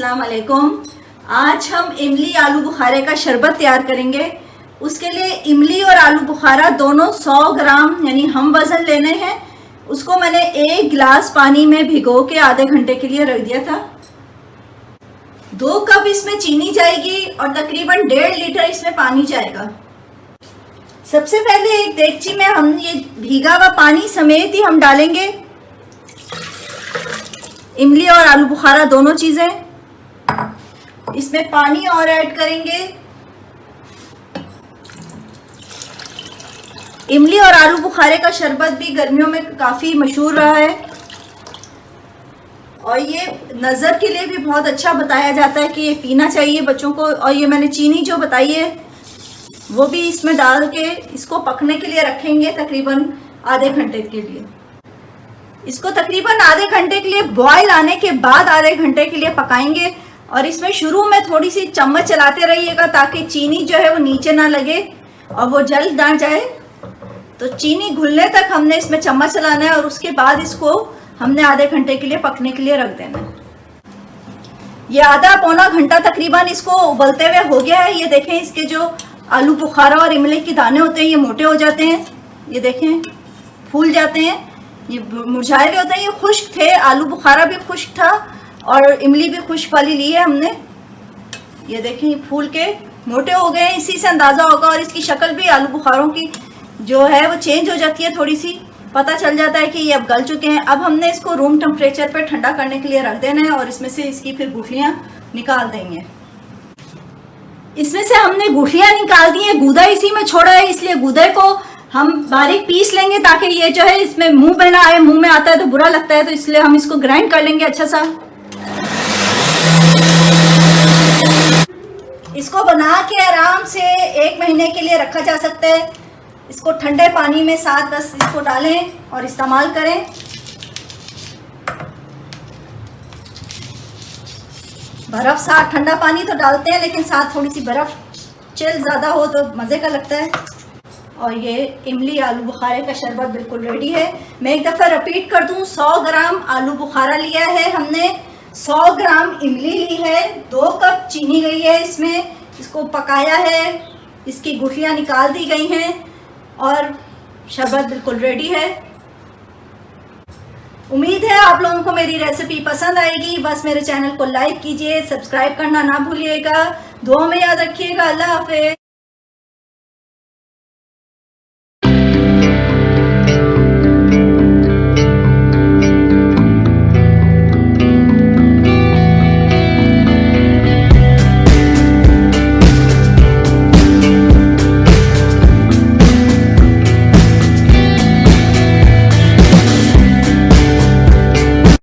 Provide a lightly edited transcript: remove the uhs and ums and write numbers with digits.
अस्सलाम वालेकुम। आज हम इमली आलू बुखारे का शरबत तैयार करेंगे। उसके लिए इमली और आलू बुखारा दोनों 100 ग्राम यानी हम वज़न लेने हैं। उसको मैंने 1 गिलास पानी में भिगो के आधे घंटे के लिए रख दिया था। 2 कप इसमें चीनी जाएगी और तकरीबन 1.5 लीटर इसमें पानी जाएगा। सबसे पहले एक देगची में हम ये भीगा हुआ पानी समेत ही हम डालेंगे इमली और आलू बुखारा दोनों चीज़ें। इसमें पानी और ऐड करेंगे। इमली और आलू बुखारे का शरबत भी गर्मियों में काफ़ी मशहूर रहा है और ये नज़र के लिए भी बहुत अच्छा बताया जाता है कि ये पीना चाहिए बच्चों को। और ये मैंने चीनी जो बताई है वो भी इसमें डाल के इसको पकने के लिए रखेंगे तकरीबन आधे घंटे के लिए। इसको तकरीबन आधे घंटे के लिए बॉयल आने के बाद आधे घंटे के लिए पकाएंगे। और इसमें शुरू में थोड़ी सी चम्मच चलाते रहिएगा ताकि चीनी जो है वो नीचे ना लगे और वो जल ना जाए। तो चीनी घुलने तक हमने इसमें चम्मच चलाना है और उसके बाद इसको हमने आधे घंटे के लिए पकने के लिए रख देना है। ये आधा पौना घंटा तकरीबन इसको उबलते हुए हो गया है। ये देखें, इसके जो आलू बुखारा और इमली के दाने होते हैं ये मोटे हो जाते हैं। ये देखें, फूल जाते हैं, ये मुरझाए हुए होते हैं। ये खुश्क थे, आलू बुखारा भी खुश्क था और इमली भी खुश्क वाली ली है हमने। ये देखें, फूल के मोटे हो गए हैं। इसी से अंदाज़ा होगा। और इसकी शक्ल भी आलू बुखारों की जो है वो चेंज हो जाती है, थोड़ी सी पता चल जाता है कि ये अब गल चुके हैं। अब हमने इसको रूम टेम्परेचर पर ठंडा करने के लिए रख देना है और इसमें से इसकी फिर गुठलियाँ निकाल देंगे। इसमें से हमने गुठलियाँ निकाल दी हैं, गूदा इसी में छोड़ा है, इसलिए गूदे को हम बारीक पीस लेंगे ताकि ये जो है इसमें मुंह में ना आए। मुंह में आता है तो बुरा लगता है, तो इसलिए हम इसको ग्राइंड कर लेंगे अच्छा सा। इसको बना के आराम से 1 महीने के लिए रखा जा सकता है। इसको ठंडे पानी में 7-10 इसको डालें और इस्तेमाल करें। बर्फ साथ ठंडा पानी तो डालते हैं लेकिन साथ थोड़ी सी बर्फ चिल ज़्यादा हो तो मज़े का लगता है। और ये इमली आलू बुखारे का शरबत बिल्कुल रेडी है। मैं एक दफ़ा रिपीट कर दूं, 100 ग्राम आलू बुखारा लिया है हमने, 100 ग्राम इमली ली है, 2 कप चीनी गई है इसमें। इसको पकाया है, इसकी गुठलियाँ निकाल दी गई हैं और शरबत बिल्कुल रेडी है। उम्मीद है आप लोगों को मेरी रेसिपी पसंद आएगी। बस मेरे चैनल को लाइक कीजिए, सब्सक्राइब करना ना भूलिएगा। दुआ में याद रखिएगा। अल्लाह हाफ़िज़।